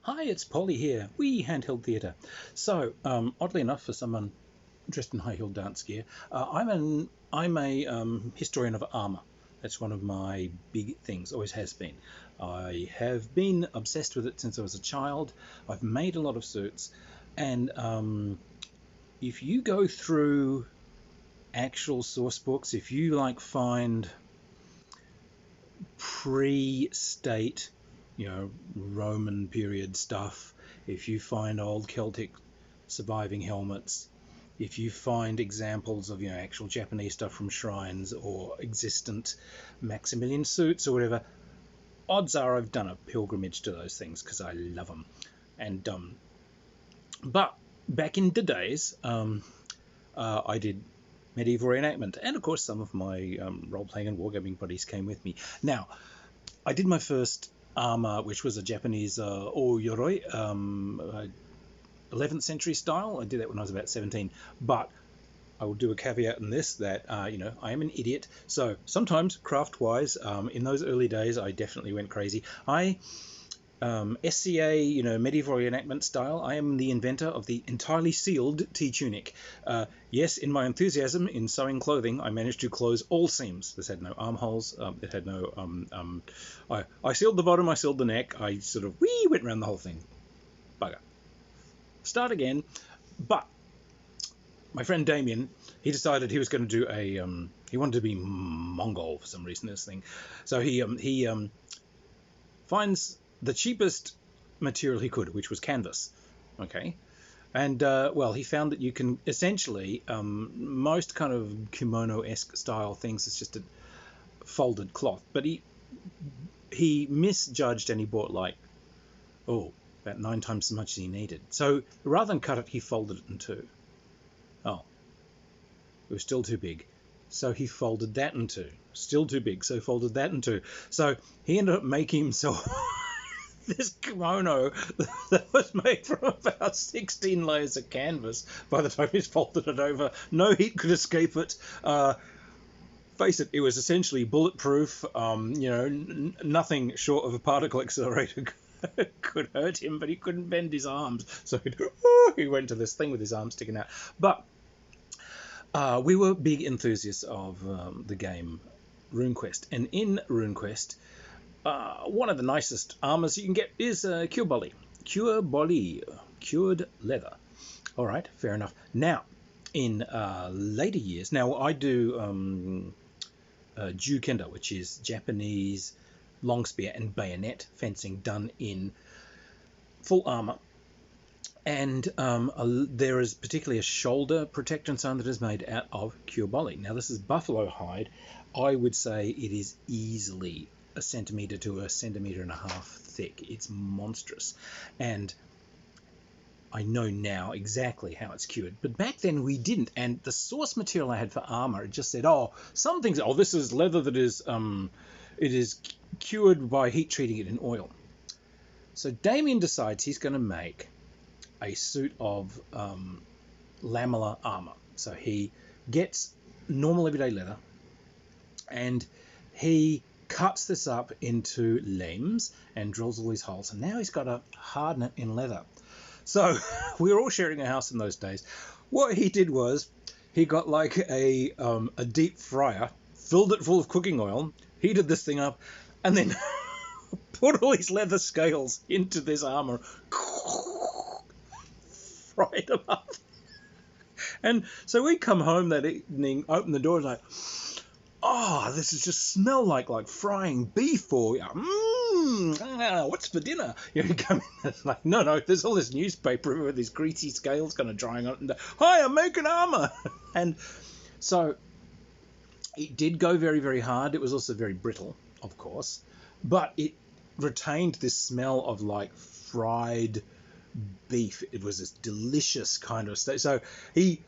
Hi, it's Polly here. Wee handheld theatre. So, oddly enough, for someone dressed in high-heeled dance gear, I'm a historian of armour. That's one of my big things. Always has been. I have been obsessed with it since I was a child. I've made a lot of suits, and if you go through actual source books, if you find pre-state, Roman period stuff, if you find old Celtic surviving helmets, if you find examples of actual Japanese stuff from shrines or existent Maximilian suits or whatever, odds are I've done a pilgrimage to those things because I love them. And but back in the days, I did medieval reenactment, and of course some of my role-playing and wargaming buddies came with me. Now, I did my first armor, which was a Japanese o-yoroi, 11th century style. I did that when I was about 17, but I will do a caveat in this that I am an idiot, so sometimes craft-wise, in those early days I definitely went crazy. SCA, medieval reenactment style, I am the inventor of the entirely sealed T-tunic. Yes, in my enthusiasm in sewing clothing, I managed to close all seams. This had no armholes. It had no... I sealed the bottom, I sealed the neck. I sort of went around the whole thing. Bugger. Start again. But my friend Damien, he decided he was going to do a... he wanted to be Mongol for some reason, this thing. So he finds the cheapest material he could, which was canvas. Okay. And, well, he found that you can essentially, most kind of kimono-esque style things, it's just a folded cloth. But he misjudged, and he bought about 9 times as much as he needed. So rather than cut it, he folded it in two. Oh, it was still too big. So he folded that in two. Still too big, so folded that in two. So he ended up making himself this kimono that was made from about 16 layers of canvas by the time he's folded it over. No heat could escape it. Face it, it was essentially bulletproof. Nothing short of a particle accelerator could hurt him, but he couldn't bend his arms. So he went to this thing with his arm sticking out. But we were big enthusiasts of the game RuneQuest. And in RuneQuest, one of the nicest armors you can get is Cure Bolly. Cure Bolly. Cured leather. All right, fair enough. Now, in later years, now I do Jukenda, which is Japanese long spear and bayonet fencing done in full armor. And there is particularly a shoulder protection sign that is made out of Cure Bolly. Now, this is buffalo hide. I would say it is easily a centimetre to a centimetre and a half thick. It's monstrous. And I know now exactly how it's cured. But back then we didn't. And the source material I had for armour, it just said, this is leather that is, it is cured by heat treating it in oil. So Damien decides he's going to make a suit of lamellar armour. So he gets normal everyday leather and he cuts this up into limbs and drills all these holes, and now he's got to harden it in leather. So we were all sharing a house in those days. What he did was he got a deep fryer, filled it full of cooking oil, heated this thing up, and then put all these leather scales into this armor, fried them up. And so we come home that evening, open the door, and this is just smell like frying beef, or what's for dinner? You come in, it's no, there's all this newspaper with these greasy scales kind of drying on it, and hi, I'm making armor. And so it did go very, very hard. It was also very brittle, of course, but it retained this smell of fried beef. It was this delicious kind of state. So he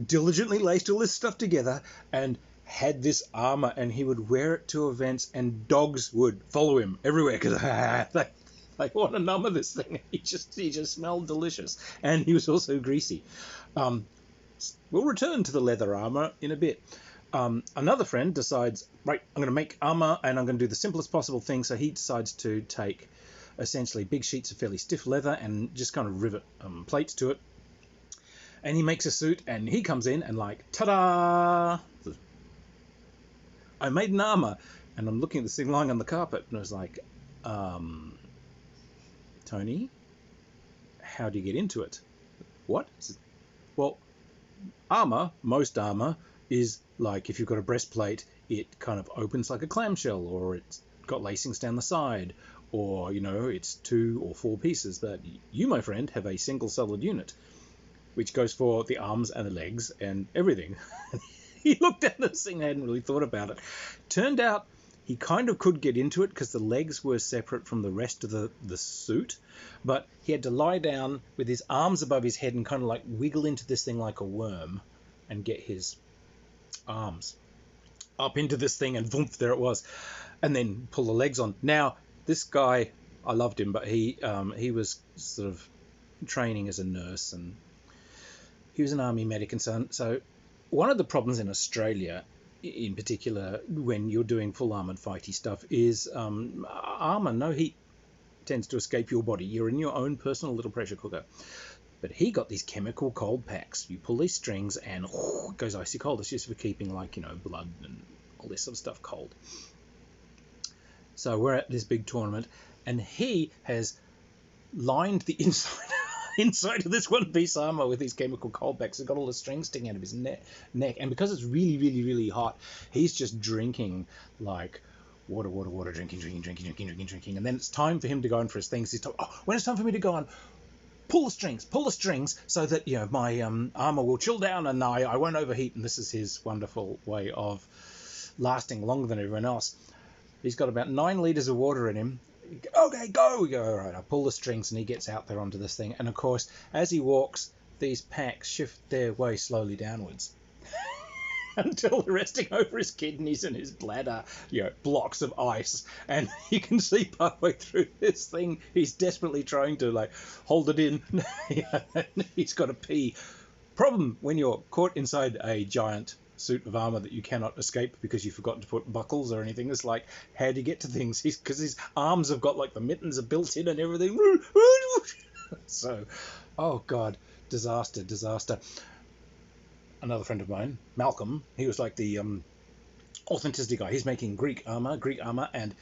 diligently laced all this stuff together and had this armor, and he would wear it to events, and dogs would follow him everywhere because they want to number this thing. He just smelled delicious, and he was also greasy. We'll return to the leather armor in a bit. Another friend decides, right, I'm going to make armor, and I'm going to do the simplest possible thing. So he decides to take essentially big sheets of fairly stiff leather and just kind of rivet plates to it. And he makes a suit, and he comes in and like, ta-da! I made an armor. And I'm looking at this thing lying on the carpet, and I was like, Tony, how do you get into it? What? Well, armor, most armor, is like if you've got a breastplate, it kind of opens like a clamshell, or it's got lacings down the side, or, you know, it's 2 or 4 pieces. But you, my friend, have a single solid unit, which goes for the arms and the legs and everything. He looked at this thing and hadn't really thought about it. Turned out he kind of could get into it because the legs were separate from the rest of the suit, but he had to lie down with his arms above his head and kind of like wiggle into this thing like a worm and get his arms up into this thing, and boom, there it was, and then pull the legs on. Now, this guy, I loved him, but he was sort of training as a nurse, and he was an army medic and so on. So one of the problems in Australia, in particular, when you're doing full armoured fighty stuff, is armour, no heat tends to escape your body. You're in your own personal little pressure cooker. But he got these chemical cold packs. You pull these strings and it goes icy cold. It's just for keeping, like, you know, blood and all this sort of stuff cold. So we're at this big tournament, and he has lined the inside of this one-piece armor with these chemical cold packs. He's got all the strings sticking out of his neck, and because it's really, really, really hot, he's just drinking like water, drinking, and then it's time for him to go on for his things. He's told, when it's time for me to go on, pull the strings, so that, you know, my armor will chill down and I won't overheat. And this is his wonderful way of lasting longer than everyone else. He's got about 9 liters of water in him. Okay, go. We go, all right, I pull the strings, and he gets out there onto this thing. And of course, as he walks, these packs shift their way slowly downwards until they're resting over his kidneys and his bladder, you know, blocks of ice. And you can see partway through this thing, he's desperately trying to, like, hold it in. He's got to pee. Problem when you're caught inside a giant suit of armor that you cannot escape because you forgot to put buckles or anything. It's like, how do you get to things? Because his arms have got, like, the mittens are built in and everything. So, oh God, disaster. Another friend of mine, Malcolm, he was like the authenticity guy. He's making Greek armor, and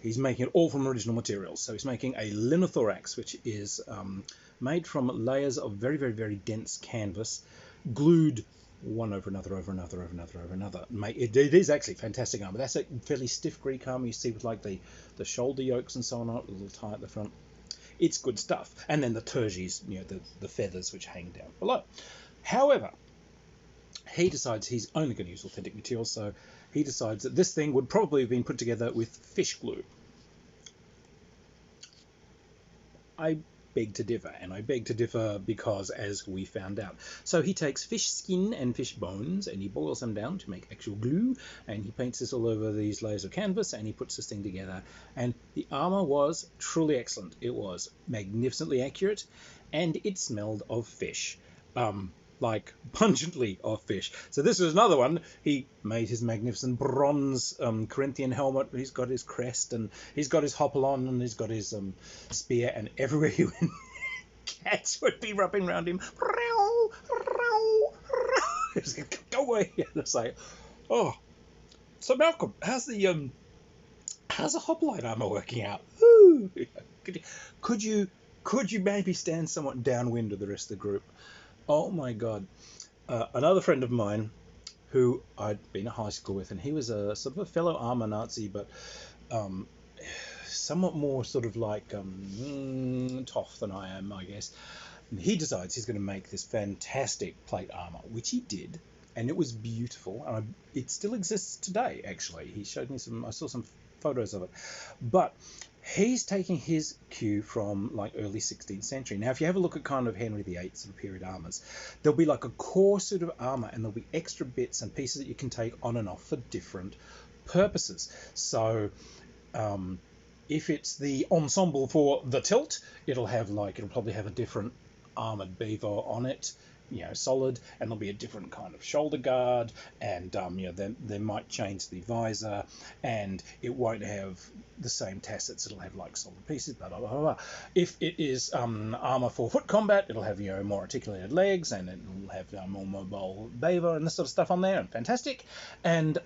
he's making it all from original materials. So he's making a linothorax, which is made from layers of very, very, very dense canvas, glued one over another. It is actually fantastic armor. That's a fairly stiff Greek armor you see with, like, the shoulder yokes and so on, a little tie at the front. It's good stuff. And then the terges, you know, the feathers which hang down below. However, he decides he's only going to use authentic materials, so he decides that this thing would probably have been put together with fish glue. I beg to differ, and I beg to differ because, as we found out. So he takes fish skin and fish bones, and he boils them down to make actual glue, and he paints this all over these layers of canvas, and he puts this thing together. And the armor was truly excellent. It was magnificently accurate, and it smelled of fish. Like, pungently of fish. So this was another one. He made his magnificent bronze Corinthian helmet. He's got his crest, and he's got his hopalon, and he's got his spear, and everywhere he went, cats would be rubbing around him. Go away. And it's like, oh. So Malcolm, how's the hoplite armor working out? Ooh. Could you maybe stand somewhat downwind of the rest of the group? Oh my God. Another friend of mine who I'd been at high school with, and he was a sort of a fellow armor Nazi, but somewhat more sort of like tough than I am, I guess. And he decides he's going to make this fantastic plate armor, which he did, and it was beautiful. And it still exists today, actually. He showed me I saw some photos of it. But he's taking his cue from, like, early 16th century. Now, if you have a look at kind of Henry VIII sort of period armors, there'll be like a core suit of armor, and there'll be extra bits and pieces that you can take on and off for different purposes. So if it's the ensemble for the tilt, it'll probably have a different armored beaver on it. solid, and there'll be a different kind of shoulder guard, and they might change the visor, and it won't have the same tassets. It'll have like solid pieces. Blah blah blah blah. If it is armor for foot combat, it'll have more articulated legs, and it'll have more mobile beaver and this sort of stuff on there, and fantastic. And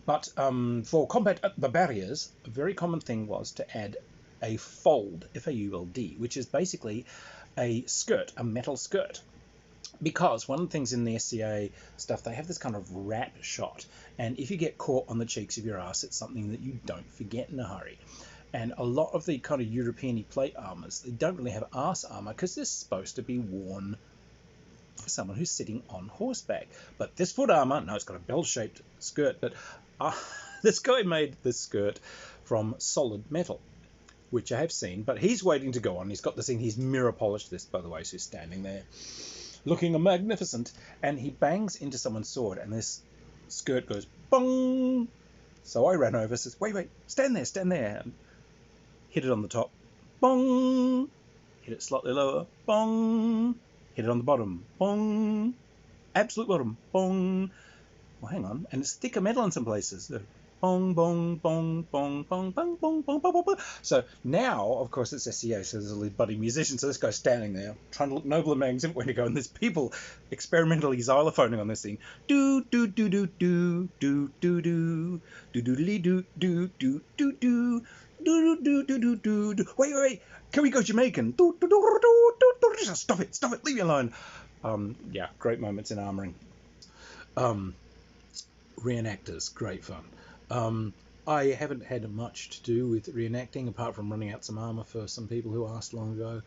but for combat at the barriers, a very common thing was to add a fold, F-A-U-L-D, which is basically a skirt, a metal skirt. Because one of the things in the SCA stuff, they have this kind of rat shot, and if you get caught on the cheeks of your ass, it's something that you don't forget in a hurry. And a lot of the kind of European plate armors, they don't really have arse armor because they're supposed to be worn for someone who's sitting on horseback. But this foot armor, no, it's got a bell-shaped skirt, but this guy made this skirt from solid metal, which I have seen, but he's waiting to go on. He's got this thing, he's mirror polished this, by the way, so he's standing there looking magnificent, and he bangs into someone's sword, and this skirt goes bong. So I ran over, says, wait, stand there, and hit it on the top, bong, hit it slightly lower, bong, hit it on the bottom, bong, absolute bottom, bong. Well, hang on, and it's thicker metal in some places. So, bong, bong, bong, bong, bong, bong, bong, bong, bong, bong. So now, of course, it's SCA, so there's all these budding musicians. So this guy's standing there, trying to look noble and magnificent when to go, and there's people experimentally xylophoning on this thing. Do do do do do do do do do do do do do do do do do do do do. Wait, can we go Jamaican? Do do do do do do. Stop it, leave me alone. Yeah, great moments in armoring. Reenactors, great fun. I haven't had much to do with reenacting apart from running out some armour for some people who asked long ago,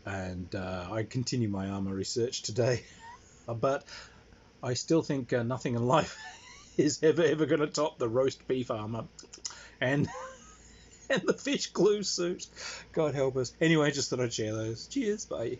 and I continue my armour research today, but I still think nothing in life is ever going to top the roast beef armour and the fish glue suit. God help us. Anyway, just thought I'd share those. Cheers, bye.